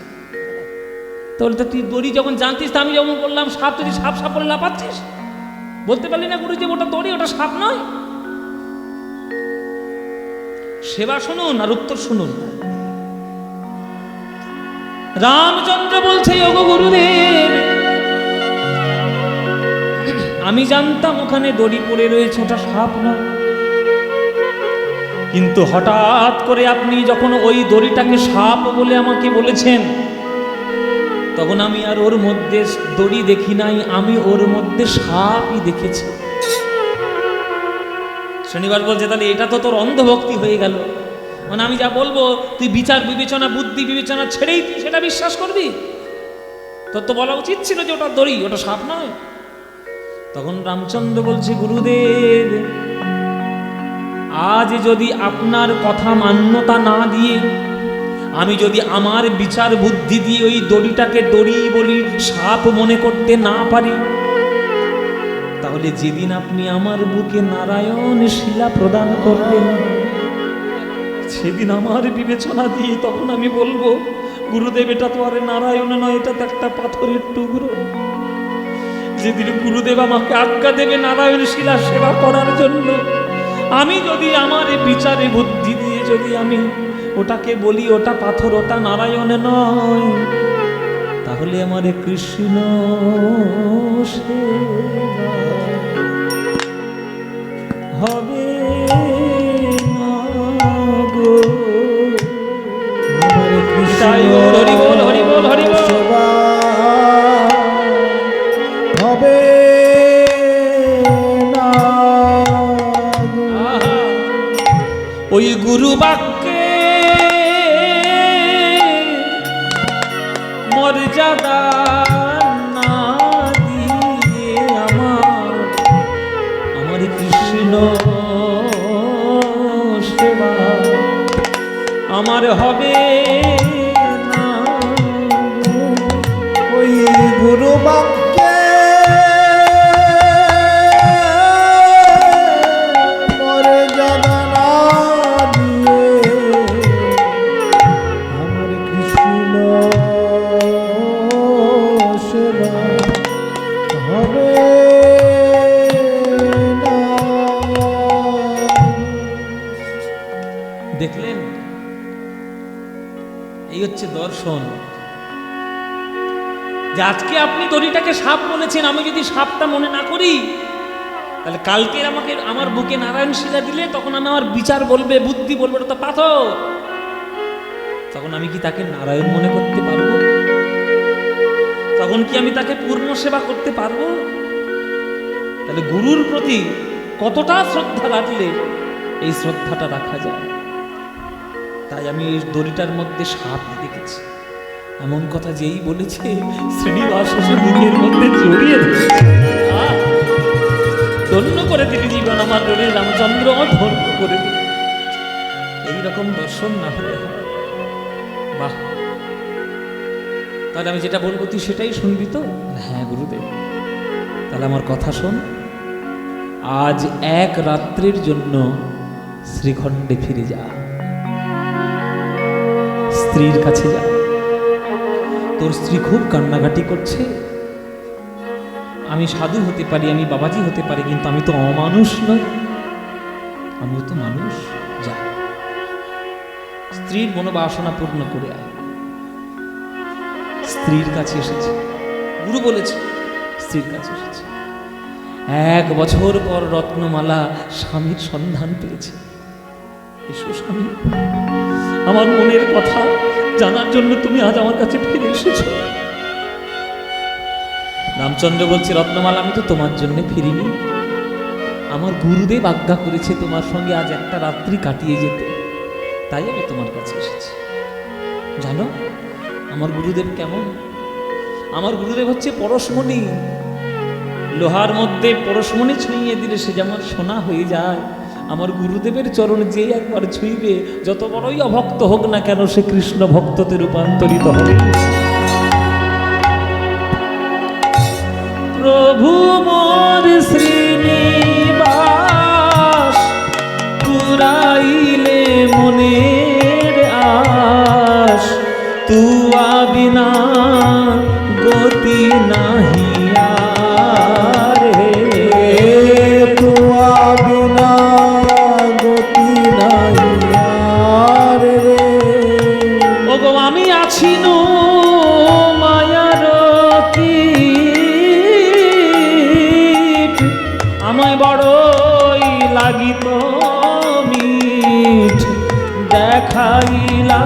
A: তাহলে তো তুই দড়ি যখন জানতিস, তা আমি যখন বললাম সাপ, তুই সাপ সাপ বলে লাফাচ্ছিস? বলতে পারলি না গুরুজি ওটা দড়ি, ওটা সাপ নয়? সেবা শুনুন আর উত্তর শুনুন। রামচন্দ্র বলছে, ওগো গুরুদেব, আমি জানতাম ওখানে দড়ি পড়ে রয়েছে, ওটা সাপ নয়। কিন্তু হঠাৎ করে আপনি যখন ওই দড়িটাকে সাপ বলে আমাকে বলেছেন, তখন আমি আর ওর মধ্যে দড়ি দেখি নাই, আমি ওর মধ্যে সাপই দেখেছি। শনিবার বলছে, তাহলে এটা তো তোর অন্ধভক্তি হয়ে গেল। মানে আমি যা বলবো তুই বিচার বিবেচনা, বুদ্ধি বিবেচনা ছেড়েই তুই সেটা বিশ্বাস করবি? তোর তো বলা উচিত ছিল যে ওটা দড়ি, ওটা সাপ নয়। তখন রামচন্দ্র বলছে, গুরুদেব, আজ যদি আপনার কথা মান্যতা না দিয়ে, আমি যদি আমার বিচার বুদ্ধি দিয়ে ওই দড়িটাকে দড়ি বলি, সাপ মনে করতে না পারি, তাহলে যেদিন আপনি আমার বুকে নারায়ণ শিলা প্রদান করবেন, সেদিন আমার বিবেচনা দিয়ে তখন আমি বলবো, গুরুদেব এটা তো আর নারায়ণ নয়, এটা তো একটা পাথরের টুকরো। যেদিন গুরুদেব আমাকে আজ্ঞা দেবে নারায়ণ শিলা সেবা করার জন্য, আমি যদি আমার বিচারে বুদ্ধি দিয়ে যদি আমি ওটাকে বলি ওটা পাথর, ওটা নারায়ণ নয়, তাহলে আমার কৃষ্ণ হবে না গো। হরি বল, হরি বল, হরি বল।
B: হবে না
A: ওই গুরু বাক্যে মর্যাদা না দিয়ে আমার কৃষ্ণ সেবা আমার হবে না।
B: ওই গুরু বাক্যে মর্যাদা না দিয়ে আমার কৃষ্ণ সেবা হবে না।
A: দেখলেন, এই হচ্ছে দর্শন। যে আজকে আপনি দড়িটাকে সাপ বলেছেন, আমি যদি সাপটা মনে না করি, তাহলে কালকে আমাকে আমার বুকে নারায়ণ শিলা দিলে তখন আমি আমার বিচার বলবে, বুদ্ধি বলবে ওটা তো পাথর, তখন আমি কি তাকে নারায়ণ মনে করতে পারবো? তখন কি আমি তাকে পূর্ণ সেবা করতে পারবো? তাহলে গুরুর প্রতি কতটা শ্রদ্ধা রাখলে এই শ্রদ্ধাটা রাখা যায়। তাই আমি এই দড়িটার মধ্যে সাপ দেখেছি, এমন কথা যেই বলেছে শ্রীনিবাস বুকের মধ্যে জড়িয়ে ধরেছে। ধন্য করে দিলি জীবন আমার জন্য, রামচন্দ্র ধন্য করে দিল। এইরকম দর্শন না হলে বাহ। তাহলে আমি যেটা বলবো তুই সেটাই শুনবি তো? হ্যাঁ গুরুদেব, তাহলে আমার কথা শোন। আজ এক রাত্রির জন্য শ্রীখণ্ডে ফিরে যা, স্ত্রীর কাছে যা। তোর স্ত্রী খুব কান্নাকাটি করছে। আমি সাধু হতে পারি, আমি বাবাজি হতে পারি, কিন্তু আমি তো অমানুষ নই। আমিও তো মানুষ, যা স্ত্রীর মনোবাসনা পূর্ণ করে আয়। স্ত্রীর কাছে এসেছে, গুরু বলেছে, স্ত্রীর কাছে এসেছে। 1 বছর পর রত্নমালা স্বামীর সন্ধান পেয়েছে। এসো স্বামী, আমার মনের কথা জানার জন্য তুমি আজ আমার কাছে ফিরে এসেছো। রামচন্দ্র বলছে, রত্নমালা, আমি তো তোমার জন্য ফিরিনি, আমার গুরুদেব আজ্ঞা করেছে তোমার সঙ্গে আজ একটা রাত্রি কাটিয়ে যেতে, তাই আমি তোমার কাছে এসেছি। জানো আমার গুরুদেব কেমন? আমার গুরুদেব হচ্ছে পরশমণি। লোহার মধ্যে পরশমণি ছুঁয়ে দিলে সে যেমন সোনা হয়ে যায়। আমার গুরুদেবের চরণ যে একবার ছুঁইবে, যত বড়ই অভক্ত হোক না কেন, সে কৃষ্ণ ভক্ততে রূপান্তরিত হবে। প্রভু মোর শ্রীনিবাস, পুরাইলে মনের আশ, তুয়া বিনা গতি নাহি আর হে,
B: তুয়া বিনা গতি নাহি আর রে।
A: ওগো আমি আছি নো মায়ার কীট, আমায় বড়ই লাগিত মিঠ, দেখাইলা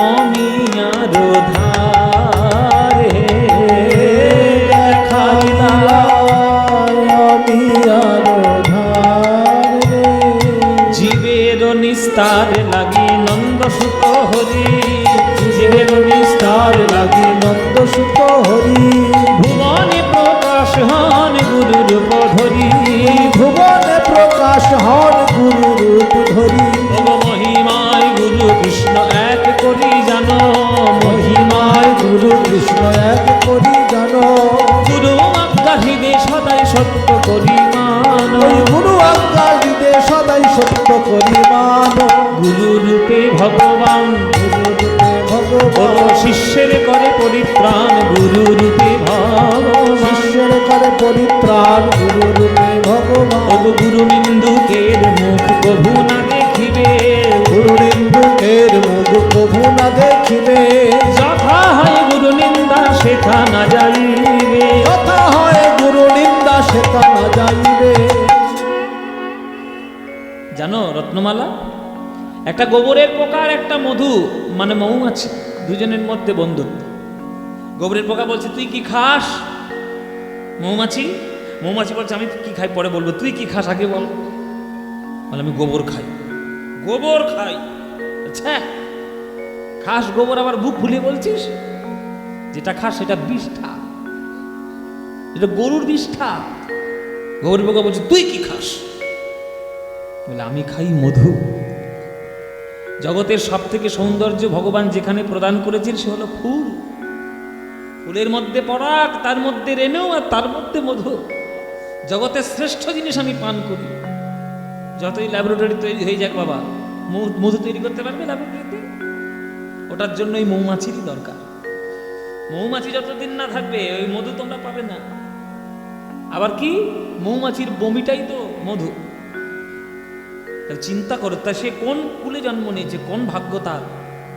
A: অমিয়ার ধার হে, দেখাইলা
B: অমিয়ার ধার রে।
A: জীবের নিস্তার লাগি নন্দসুত হরি, জীবের নিস্তার লাগি
B: নন্দসুত হরি,
A: ভুবনে প্রকাশ হন গুরু রূপ ধরি,
B: ভুবনে প্রকাশ হন গুরু রূপ ধরি।
A: ওগো মহিমায় গুরু কৃষ্ণ এক করি জানো,
B: মহিমায় গুরু কৃষ্ণ এক করি জানো,
A: গুরু আজ্ঞা হৃদে সদাই সত্য করি মানো,
B: ওই গুরু আজ্ঞা হৃদে সদাই সত্য করি মানো।
A: গুরু রূপে ভগবান,
B: গুরু রূপে ভগবান,
A: ও শিষ্যের করে পরিত্রাণ, গুরু রূপে ভগবান,
B: শিষ্যের করে পরিত্রাণ, গুরু রূপে ভগবান।
A: ওগো গুরু নিন্দুকের মুখ কভু না দেখিবে,
B: গুরু নিন্দুকের মুখ কভু না দেখিবে,
A: যথা হয় গুরু নিন্দা সেথা না যাইবে।
B: কথা হয় গুরু নিন্দা সেটা না যাইবে।
A: জানো রত্নমালা, একটা গোবরের পোকা আর একটা মধু মানে মৌমাছি, দুজনের মধ্যে বন্ধুত্ব। গোবরের পোকা বলছে, তুই কি খাস? মৌমাছি মৌমাছি বলছে, আমি কি খাই পরে বলবো, তুই কি খাস আগে বল। বলে, আমি গোবর খাই। গোবর খাই? আচ্ছা, খাস গোবর, আবার বুক ফুলিয়ে বলছিস? যেটা খাস সেটা বিষ্ঠা, এটা গরুর বিষ্ঠা। গোবরের পোকা বলছে, তুই কি খাস? বলে, আমি খাই মধু। জগতের সব থেকে সৌন্দর্য ভগবান যেখানে প্রদান করেছেন সে হলো ফুল। ফুলের মধ্যে পরাগ, তার মধ্যে রেণু, আর তার মধ্যে মধু। জগতের শ্রেষ্ঠ জিনিস আমি পান করি। যতই ল্যাবরেটরি তৈরি হয়ে যাক বাবা, মধু তৈরি করতে পারবে ল্যাবরেটরিতে? ওটার জন্য এই মৌমাছিরই দরকার। মৌমাছি যতদিন না থাকবে ওই মধু তোমরা পাবে না। আবার কি, মৌমাছির বমিটাই তো মধু। চিন্তা করো, তা সে কোন কুলে জন্ম নিয়েছে, কোন ভাগ্য তার,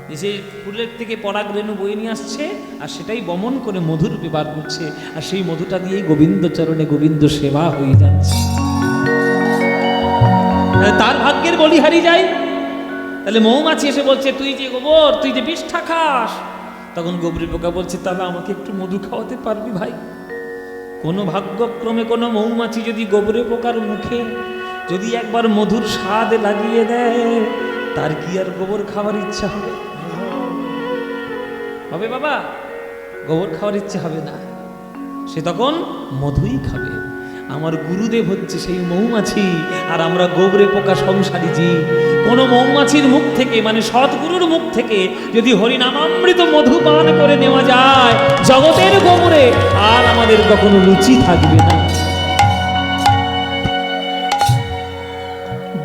A: যে সে ফুলের থেকে পরাগ রেণু বয়ে নিয়ে আসছে আর সেটাই বমন করে মধুরূপে বার করছে, আর সেই মধুটা দিয়েই গোবিন্দ চরণে গোবিন্দ সেবা হয়ে যাচ্ছে। তার ভাগ্যের বলিহারি যায়। তাহলে মৌমাছি এসে বলছে, তুই যে গোবর, তুই যে বিষ্ঠা খাস। তখন গোবরের পোকা বলছে, তাহলে আমাকে একটু মধু খাওয়াতে পারবি ভাই? কোনো ভাগ্যক্রমে কোনো মৌমাছি যদি গোবরের পোকার মুখে যদি একবার মধুর স্বাদ লাগিয়ে দেয়, তার কি আর গোবর খাওয়ার ইচ্ছা হবে? হবে বাবা? গোবর খাওয়ার ইচ্ছা হবে না, সে তখন মধুই খাবে। আমার গুরুদেব হচ্ছে সেই মৌমাছি, আর আমরা গোবরে পোকা সংসারী জীব। কোনো মৌমাছির মুখ থেকে, মানে সৎগুরুর মুখ থেকে যদি হরিনামামৃত মধু পান করে নেওয়া যায় জগতের গোবরে, আর আমাদের কখনো রুচি থাকবে না।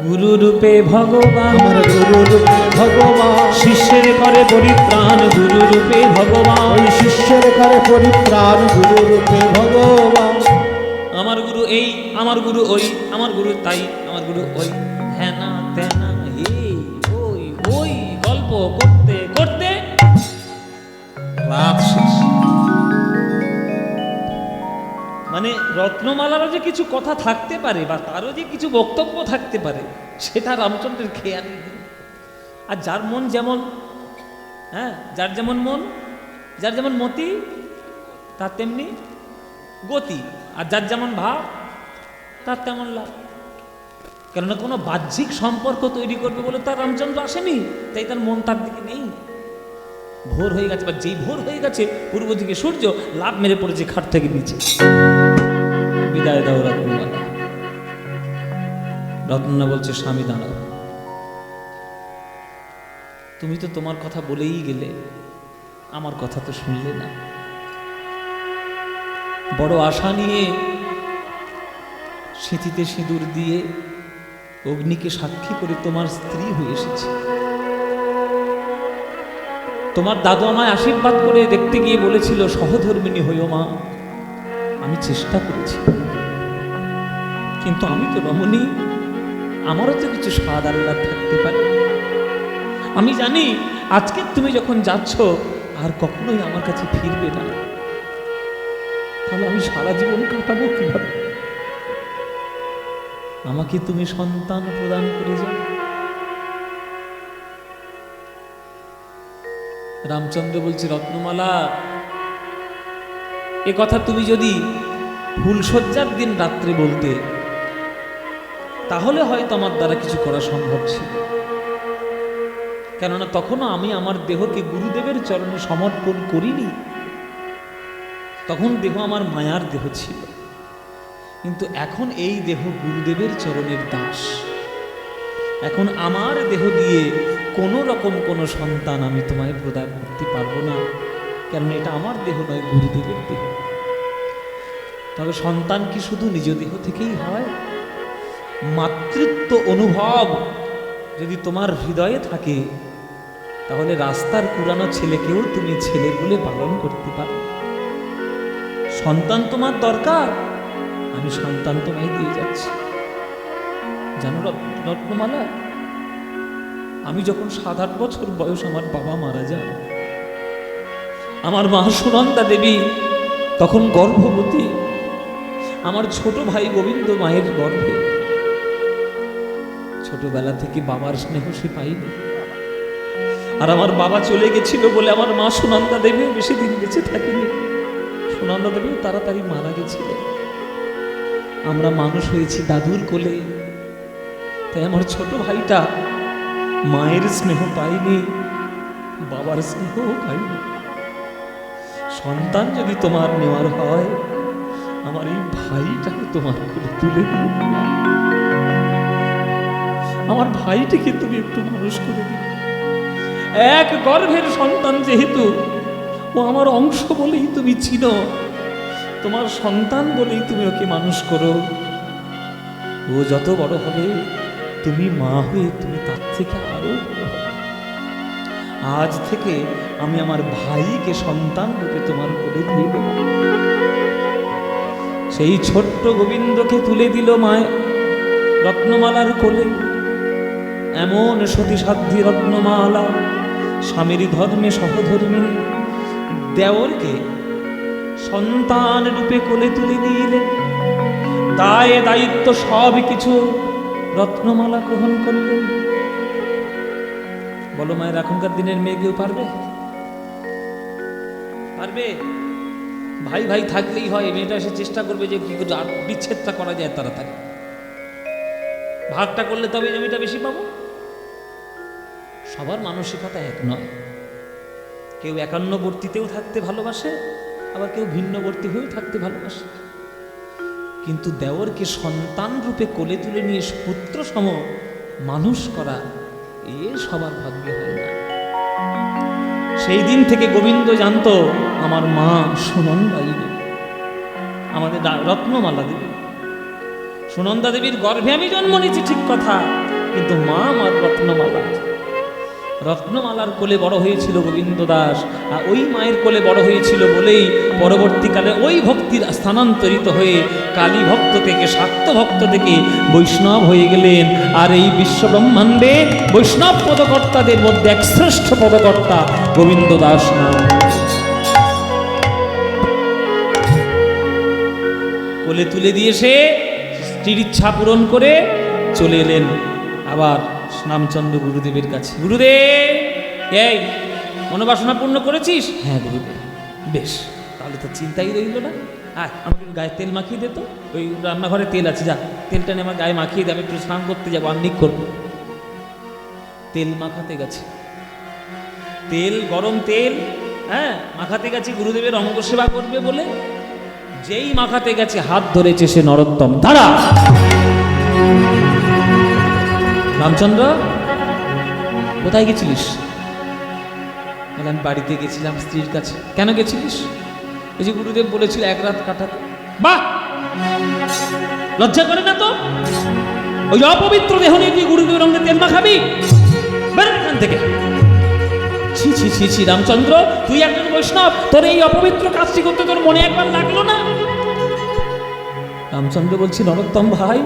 A: গুরু রূপে ভগবান,
B: আমার গুরু রূপে ভগবান,
A: শিষ্যের করে পরিত্রাণ, গুরু রূপে ভগবান,
B: ওই শিষ্যের করে পরিত্রাণ, গুরু রূপে ভগবান।
A: আমার আমার গুরু এই, আমার গুরু ওই, আমার গুরু তাই, আমার গুরু ওই, হ্যানা তেনা এই ওই ওই গল্প করতে করতে রাত শেষ। মানে রত্নমালারও যে কিছু কথা থাকতে পারে বা তারও যে কিছু বক্তব্য থাকতে পারে সেটা রামচন্দ্রের খেয়াল নেই। আর যার মন যেমন, হ্যাঁ, যার যেমন মন, যার যেমন মতি তার তেমনি গতি, আর যার যেমন ভাব তার তেমন লাভ। কেননা কোনো বাহ্যিক সম্পর্ক তৈরি করবে বলে তার রামচন্দ্র আসেনি, তাই তার মন তার দিকে নেই। ভোর হয়ে গেছে, বা যেই ভোর হয়ে গেছে পূর্ব দিকে সূর্য লাভ মেরে পড়েছে খাট থেকে নিচে। বিদায় দাও রত্নমালা। রত্না বলছে, স্বামী দাঁড়াও, তুমি তো তোমার কথা বলেই গেলে, আমার কথা তো শুনলে না। বড় আশা নিয়ে সিঁথিতে সিঁদুর দিয়ে অগ্নিকে সাক্ষী করে তোমার স্ত্রী হয়ে এসেছে। তোমার দাদু আমায় আশীর্বাদ করে দেখতে গিয়ে বলেছিল, সহধর্মিণী হইও মা। আমি চেষ্টা করেছি, কিন্তু আমি তো রমণী, আমারও তো কিছু স্বাদ আল্লাহ থাকতে পারে। আমি জানি আজকে তুমি যখন যাচ্ছ আর কখনোই আমার কাছে ফিরবে না, তাহলে আমি সারা জীবন কাটাবো কিভাবে? আমাকে তুমি সন্তান প্রদান করে যাও। রামচন্দ্র বলছে, রত্নমালা, এ কথা তুমি যদি ফুলশয্যার দিন রাত্রে বলতে, তাহলে হয়তো আমার দ্বারা কিছু করা সম্ভব ছিল। কেননা তখনও আমি আমার দেহকে গুরুদেবের চরণে সমর্পণ করিনি, তখন দেহ আমার মায়ার দেহ ছিল। কিন্তু এখন এই দেহ গুরুদেবের চরণের দাস। এখন আমার দেহ দিয়ে কোনো রকম কোনো সন্তান আমি তোমায় প্রদান করতে পারবো না, কারণ এটা আমার দেহ নয়, গুরুদেবের দেহ। তবে সন্তান কি শুধু নিজ দেহ থেকেই হয়? মাতৃত্ব অনুভব যদি তোমার হৃদয়ে থাকে, তাহলে রাস্তার পুরানো ছেলেকেও তুমি ছেলে বলে পালন করতে পারো। সন্তান তোমার দরকার, আমি সন্তান তোমায় দিয়ে যাচ্ছি। জানো রত্নমালা, আমি যখন 7-8 বছর বয়স আমার বাবা মারা যান, আমার মা সুনন্দা দেবী তখন গর্ভবতী, আমার ছোট ভাই গোবিন্দ মায়ের গর্ভে। ছোটবেলা থেকে বাবার স্নেহ সে পাইনি, আর আমার বাবা চলে গেছিল বলে আমার মা সুনন্দা দেবীও বেশি দিন বেঁচে থাকেনি। সুনন্দা দেবীও তাড়াতাড়ি মারা গেছিলেন। আমরা মানুষ হয়েছি দাদুর কোলে, তাই আমার ছোট ভাইটা মায়ের স্নেহ পাইনি, বাবার স্নেহও পাইনি। সন্তান যদি তোমার নেওয়ার হয়, আমার এই ভাইটাকে তোমার কোলে তুলে দিও। আমার ভাইটিকে তুমি একটু মানুষ করে দিও। এক গর্ভের সন্তান যেহেতু, ও আমার অংশ বলেই তুমি চিনো, তোমার সন্তান বলেই তুমি ওকে মানুষ করো। ও যত বড় হবে, তুমি মা হয়ে তুমি তার থেকে আরো বড় হবে। আজ থেকে আমি আমার ভাইকে সন্তান রূপে তোমার কোলে দিয়ে দেব। সেই ছোট্ট গোবিন্দকে তুলে দিল মায় রত্নমালার কোলে। এমন সতী সাধ্যী রত্নমালা, স্বামীর ধর্মে সহধর্মিণী, দেওরকে সন্তান রূপে কোলে তুলে নিলেন। দায় দায়িত্ব সব কিছু রত্নমালা গ্রহণ করলেন। বলো মায়ের, এখনকার দিনের মেয়ে কেউ পারবে? পারবে? ভাই ভাই থাকলেই হয়, মেয়েটা এসে চেষ্টা করবে যে কি করে বিচ্ছেদটা করা যায় তাড়াতাড়ি, ভাগটা করলে তবে জমিটা বেশি পাবো। সবার মানসিকতা এক নয়। কেউ একান্নবর্তীতেও থাকতে ভালোবাসে, আবার কেউ ভিন্নবর্তী হয়েও থাকতে ভালোবাসে। কিন্তু দেওরকে সন্তান রূপে কোলে তুলে নিয়ে পুত্র সম মানুষ করা, এ সবার ভাগ্যে হয় না। সেই দিন থেকে গোবিন্দ জানতো, আমার মা সুনন্দাই আমাদের রত্নমালা দেবী। সুনন্দা দেবীর গর্ভে আমি জন্ম নিয়েছি ঠিক কথা, কিন্তু মা আমার রত্নমালা। রত্নমালার কোলে বড় হয়েছিল গোবিন্দ দাস, আর ওই মায়ের কোলে বড় হয়েছিল বলেই পরবর্তীকালে ওই ভক্তির স্থানান্তরিত হয়ে কালী ভক্ত থেকে, শাক্ত ভক্ত থেকে বৈষ্ণব হয়ে গেলেন। আর এই বিশ্ব ব্রহ্মাণ্ডে বৈষ্ণব পদকর্তাদের মধ্যে এক শ্রেষ্ঠ পদকর্তা গোবিন্দ দাস নাম। কোলে তুলে দিয়ে সে স্ত্রীর ইচ্ছা পূরণ করে চলে এলেন আবার রামচন্দ্র গুরুদেবের কাছে। গুরুদেব, এই মনোবাসনা পূর্ণ করেছিস? হ্যাঁ গুরুদেব। বেশ, তাহলে তো চিন্তাই রইল না। আমাকে গায়ে তেল মাখিয়ে দে তো, ওই রান্নাঘরে তেল আছে, যা তেলটা নিয়ে আমার গায়ে মাখিয়ে দে, আমি একটু স্নান করতে যাবো, আহ্নিক করবো। তেল মাখাতে গেছে, তেল, গরম তেল, হ্যাঁ মাখাতে গেছে গুরুদেবের অঙ্গ সেবা করবে বলে। যেই মাখাতে গেছে হাত ধরেছে সে নরোত্তম। দাঁড়া রামচন্দ্র, কোথায় গেছিলিস? বলে আমি বাড়িতে গেছিলাম স্ত্রীর কাছে। কেন গেছিলিস? এই যে গুরুদেব বলেছিল এক রাত কাটাতে। বাহ, লজ্জা করে না তো? ওই অপবিত্র দেহ নিয়ে তুই গুরুদেবের অঙ্গে তেল মাখাবি? বেরোন এখান থেকে। ছি ছি ছি ছি রামচন্দ্র, তুই একজন বৈষ্ণব, তোর এই অপবিত্র কাজটি করতে তোর মনে একবার লাগলো না? রামচন্দ্র বলছি, নরোত্তম ভাই,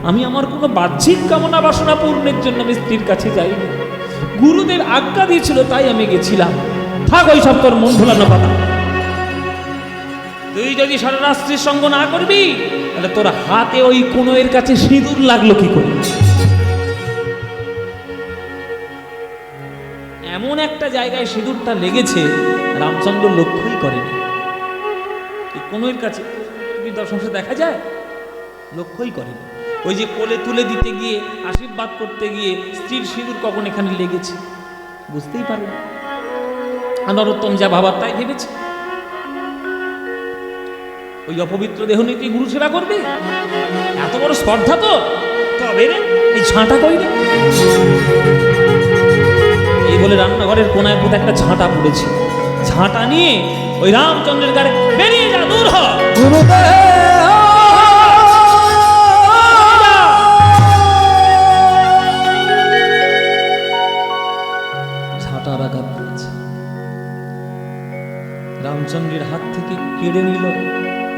A: আমি আমার কোনো বাহ্যিক কামনা বাসনা পূর্ণের জন্য আমি স্ত্রীর কাছে যাইনি। গুরুদেব আজ্ঞা দিয়েছিল তাই আমি গেছিলাম। থাক ওই সব তোর মন ভোলানো কথা। তুই যদি সারা রাত্রির সঙ্গ না করবি তাহলে তোর হাতে ওই কোণের কাছে সিঁদুর লাগলো কি করে? এমন একটা জায়গায় সিঁদুরটা লেগেছে রামচন্দ্র লক্ষ্যই করেনি। এই কোণের কাছে দর্শনে দেখা যায়, লক্ষ্যই করেনি। ওই যে কোলে তুলে দিতে গিয়ে, আশীর্বাদ করতে গিয়ে স্ত্রীর সিঁদুর কখন এখানে লেগেছে বুঝতেই পারে না। নরোত্তম যা ভাবার তাই ভেবেছে। ওই অপবিত্র দেহ নিয়ে তুই গুরু সেবা করবি? এত বড় স্পর্ধা তো? তবে রে এই ঝাঁটা কই রে? এই বলে রান্নাঘরের কোনায় কোথায় একটা ঝাঁটা পড়েছে। ঝাঁটা নিয়ে ওই রামচন্দ্রের গাড়ি, বেরিয়ে যা, দূর হ। ঝাঁটার আঘাত করেছে। রামচন্দ্রের হাত থেকে কেড়ে নিল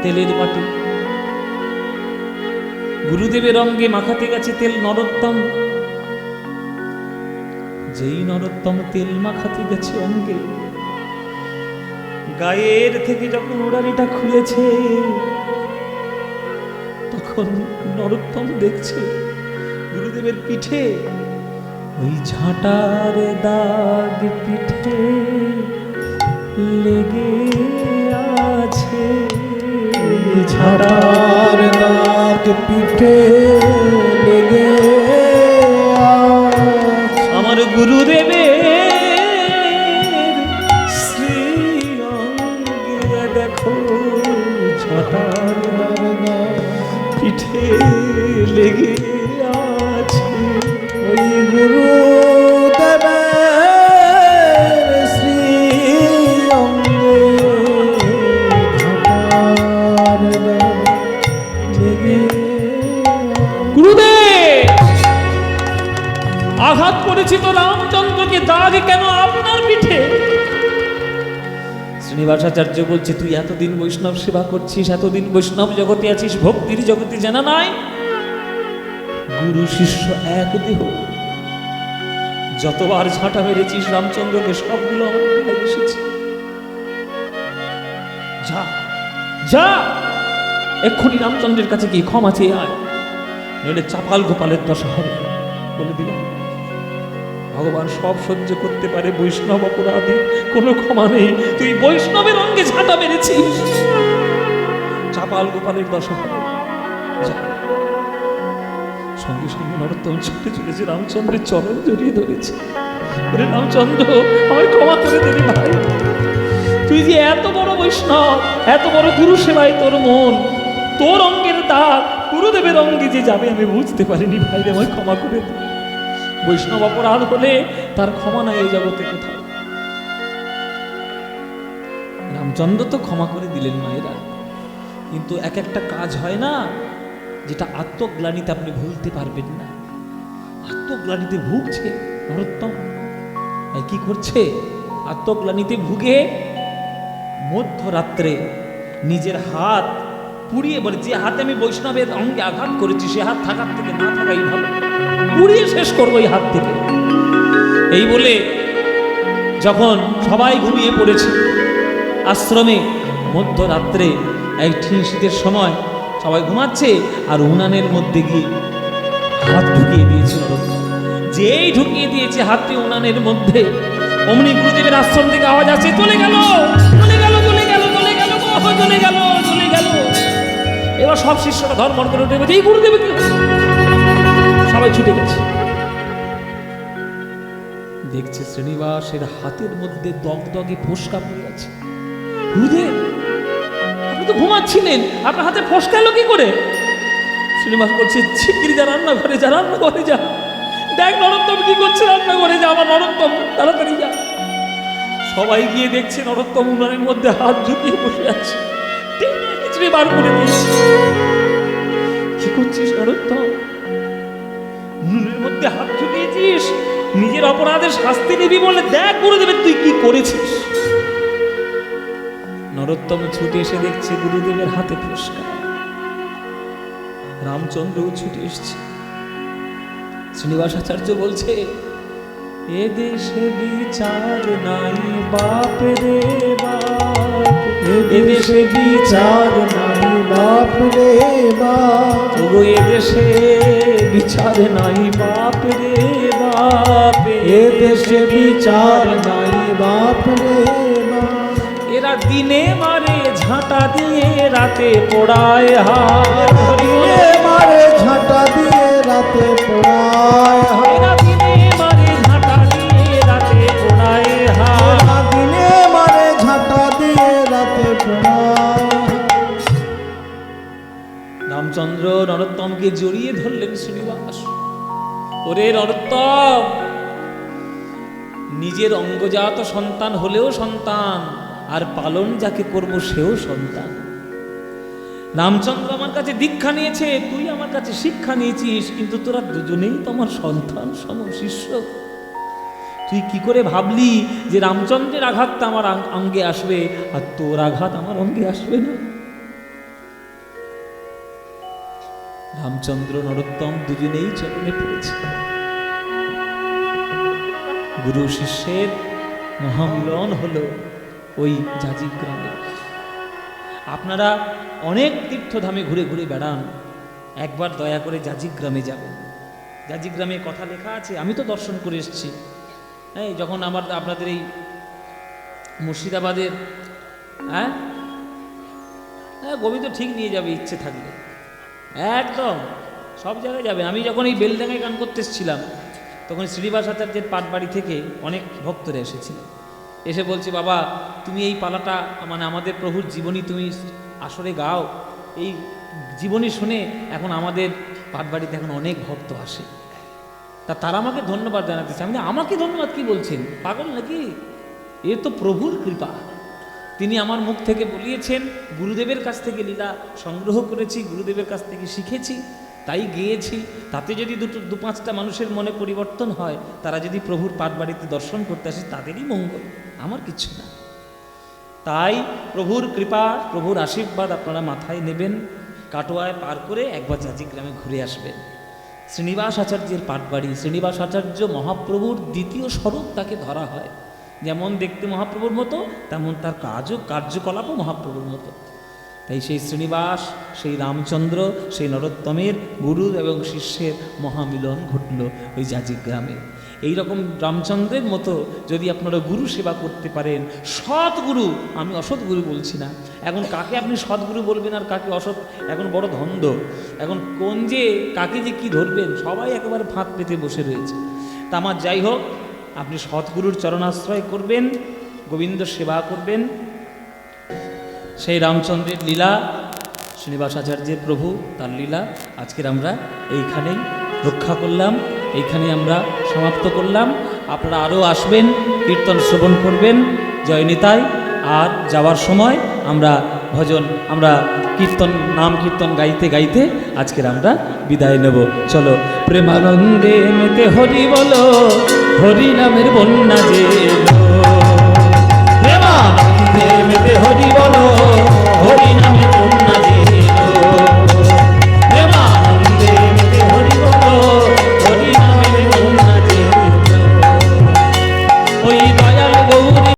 A: তেলের বাটি। গুরুদেবের অঙ্গে মাখাতে গেছে তেল নরোত্তম। যেই নরোত্তম তেল মাখাতে গেছে অঙ্গে, গায়ের থেকে যখন ওড়ানিটা খুলেছে তখন নরোত্তম দেখছে গুরুদেবের পিঠে ওই ঝাঁটার দাগ পিঠে লেগে আছে।
B: ঝাঁটার দাগ পিঠে লেগে
A: আমার গুরুদেবের শ্রী অঙ্গে দেখো ঝাঁটার পিঠে লেগে আছে।
B: ওই গুরুদেবের শ্রী অঙ্গে ঝাঁটার দাগ লেগে।
A: গুরুদেব, আঘাত করেছি তো রামচন্দ্রকে, দাগ কেন আপনার পিঠে? শ্রীনিবাসাচার্য বলছে, তুই এতদিন বৈষ্ণব সেবা করছিস, এতদিন বৈষ্ণব জগতে আছিস, ভক্তির জগতে জানা নাই গুরু শিষ্য এক দেহ। যতবার ঝাঁটা মেরেছিস রামচন্দ্রকে সবগুলো আমার গায়ে এসেছে। যা যা, এক্ষুনি রামচন্দ্রের কাছে গিয়ে ক্ষমা চেয়ে আয়, নইলে চাপাল গোপালের দশা হবে। বলে দিলাম, ভগবান সব সহ্য করতে পারে, বৈষ্ণব অপরাধী কোনো ক্ষমা নেই। তুই বৈষ্ণবের অঙ্গে ঝাঁটা মেরেছিস, চাপাল গোপালের দশা হবে। সঙ্গে সঙ্গে নরোত্তম ছুটে চলেছে, রামচন্দ্রের চরণ জড়িয়ে ধরেছে। ওরে রামচন্দ্র, আমায় ক্ষমা করে দেবে ভাই। তুই যে এত বড় বৈষ্ণব, এত বড় গুরু সেবায় তোর মন, তোর অঙ্গের দাগ গুরুদেবের অঙ্গে যে যাবে আমি বুঝতে পারিনি ভাই রে, আমায় ক্ষমা করে দে। বৈষ্ণব অপরাধ হলে তার ক্ষমা নাই এই জগতে কোথাও। রামচন্দ্র তো ক্ষমা করে দিলেন মায়েরা, কিন্তু এক একটা কাজ হয় না যেটা আত্মগ্লানিতে আপনি ভুলতে পারবেন না। আত্মগ্লানিতে ভুগছে নরোত্তম। কি করছে? আত্মগ্লানিতে ভুগে মধ্যরাত্রে নিজের হাত পুড়িয়ে, বলে যে হাতে আমি বৈষ্ণবের অঙ্গে আঘাত করেছি সে হাত থাকার থেকে না থাকাই ভালো, পুড়িয়ে শেষ করবো এই হাত থেকে। এই বলে যখন সবাই ঘুমিয়ে পড়েছে আশ্রমে, মধ্যরাত্রে এক শীতের সময় সবাই ঘুমাচ্ছে, আর উনানের মধ্যে গিয়ে হাত ঢুকিয়ে দিয়েছে নরোত্তম। যেই ঢুকিয়ে দিয়েছে হাতটি উনানের মধ্যে, অমনি গুরুদেবের আশ্রম থেকে আওয়াজ আছে, চলে গেল, চলে গেল, চলে গেল, চলে গেল, চলে গেল, চলে গেল। এবার সব শিষ্যরা ধর্মর করে উঠে বলছে, এই গুরুদেব, সবাই ছুটে গেছে। দেখছে শ্রীনিবাসের হাতের মধ্যে দগদগে ফোসকা পড়ে আছে। গুরুদেব, আপনি তো ঘুমাচ্ছিলেন, আপনার হাতে ফোসকা এলো কি করে? শ্রীনিবাস বলছে, শিগগিরি যা, রান্নাঘরে যা, রান্নাঘরে যা, দেখ নরোত্তম কি করছে, রান্নাঘরে যা, আমার নরোত্তম, তাড়াতাড়ি যা। সবাই গিয়ে দেখছে নরোত্তম উনানের মধ্যে হাত ঢুকিয়ে বসে আছে, টেনে বার করে দিয়েছে। কি করছিস নরোত্তম? উনুনের মধ্যে হাত ঢুকিয়েছিস, নিজের অপরাধের শাস্তি নিবি বলে, দেখ গুরুদেবের তুই কি করেছিস। নরোত্তম ছুটে এসে দেখছে গুরুদেবের হাতে ফোসকা। রামচন্দ্রও ছুটে এসছে। শ্রীনিবাস আচার্য বলছে, এ দেশে বিচার নাই বাপ রে বাপ, এ দেশে বিচার নাই বাপ রে বাপ, ওগো এ দেশে বিচার নাই বাপ রে বাপ, এ দেশে বিচার নাই বাপ রে বাপ। এরা দিনে মারে ঝাঁটা দিয়ে, রাতে পোড়ায় হাত,
B: দিনে মারে ঝাঁটা দিয়ে, রাতে পোড়ায় হাত,
A: এরা দিনে মারে ঝাঁটা দিয়ে, রাতে পোড়ায় হাত,
B: দিনে মারে ঝাঁটা দিয়ে, রাতে পোড়ায়।
A: রামচন্দ্র নরোত্তমকে জড়িয়ে ধরলেন শ্রীনিবাস। ওরে নরোত্তম, নিজের অঙ্গজাত সন্তান হলেও সন্তান, আর পালন যাকে করব সেও সন্তান। রামচন্দ্র আমার কাছে দীক্ষা নিয়েছে, তুই আমার কাছে শিক্ষা নিয়েছিস, কিন্তু তোরা দুজনেই তো আমার সন্তান সম শিষ্য। তুই কি করে ভাবলি যে রামচন্দ্রের আঘাতটা আমার অঙ্গে আসবে আর তোর আঘাত আমার অঙ্গে আসবে না? রামচন্দ্র নরোত্তম দুজনেই চরণে পড়েছে। গুরু শিষ্যের মহামিলন হলো ওই জাজিক গ্রামে। আপনারা অনেক তীর্থধামে ঘুরে ঘুরে বেড়ান, একবার দয়া করে জাজিক গ্রামে যাবেন। জাজিক গ্রামে কথা লেখা আছে, আমি তো দর্শন করে এসেছি। এই যখন আপনাদের এই মুর্শিদাবাদের, হ্যাঁ গোবিন্দ ঠিক নিয়ে যাবে ইচ্ছে থাকলে, একদম সব জায়গায় যাবে। আমি যখন এই বেলডাঙ্গায় গান করতে এসেছিলাম, তখন শ্রীনিবাস আচার্যের পাটবাড়ি থেকে অনেক ভক্তরা এসেছিল। এসে বলছে, বাবা তুমি এই পালাটা, মানে আমাদের প্রভুর জীবনী তুমি আসরে গাও, এই জীবনী শুনে এখন আমাদের পাটবাড়িতে এখন অনেক ভক্ত আসে। তারা আমাকে ধন্যবাদ জানাতেছে। আমি আমাকে ধন্যবাদ কি বলছেন, পাগল নাকি? এ তো প্রভুর কৃপা। তিনি আমার মুখ থেকে বলিয়েছেন, গুরুদেবের কাছ থেকে লীলা সংগ্রহ করেছি, গুরুদেবের কাছ থেকে শিখেছি, তাই গেয়েছি। তাতে যদি দু পাঁচটা মানুষের মনে পরিবর্তন হয়, তারা যদি প্রভুর পাটবাড়িতে দর্শন করতে আসে, তাদেরই মঙ্গল, আমার কিছু না। তাই প্রভুর কৃপা, প্রভুর আশীর্বাদ আপনারা মাথায় নেবেন। কাটোয়ায় পার করে একবার জাজিক গ্রামে ঘুরে আসবেন। শ্রীনিবাস আচার্যের পাটবাড়ি, শ্রীনিবাস আচার্য মহাপ্রভুর দ্বিতীয় স্বরূপ তাকে ধরা হয়। যেমন দেখতে মহাপ্রভুর মতো, তেমন তার কার্যকলাপও মহাপ্রভুর মতো। তাই সেই শ্রীনিবাস, সেই রামচন্দ্র, সেই নরোত্তমের গুরু এবং শিষ্যের মহামিলন ঘটল ওই জাজিক গ্রামে। এইরকম রামচন্দ্রের মতো যদি আপনারা গুরু সেবা করতে পারেন, সৎ গুরু, আমি অসৎ গুরু বলছি না। এখন কাকে আপনি সৎগুরু বলবেন আর কাকে অসৎ, এখন বড় ধন্দ। এখন কোন যে কাকে যে কি ধরবেন, সবাই একেবারে ফাঁক পেতে বসে রয়েছে। তা আমার যাই হোক, আপনি সৎগুরুর চরণাশ্রয় করবেন, গোবিন্দ সেবা করবেন। সেই রামচন্দ্রের লীলা, শ্রীনিবাস আচার্যের প্রভু তার লীলা আজকের আমরা এইখানেই রক্ষা করলাম, এইখানে আমরা সমাপ্ত করলাম। আপনারা আরও আসবেন, কীর্তন শ্রবণ করবেন। জয় নিতাই। আর যাওয়ার সময় আমরা ভজন, আমরা কীর্তন, নাম কীর্তন গাইতে গাইতে আজকের আমরা বিদায় নেব। চলো প্রেমানন্দে মেতে হরি বলো। হরি নামের বন্যা যে এলো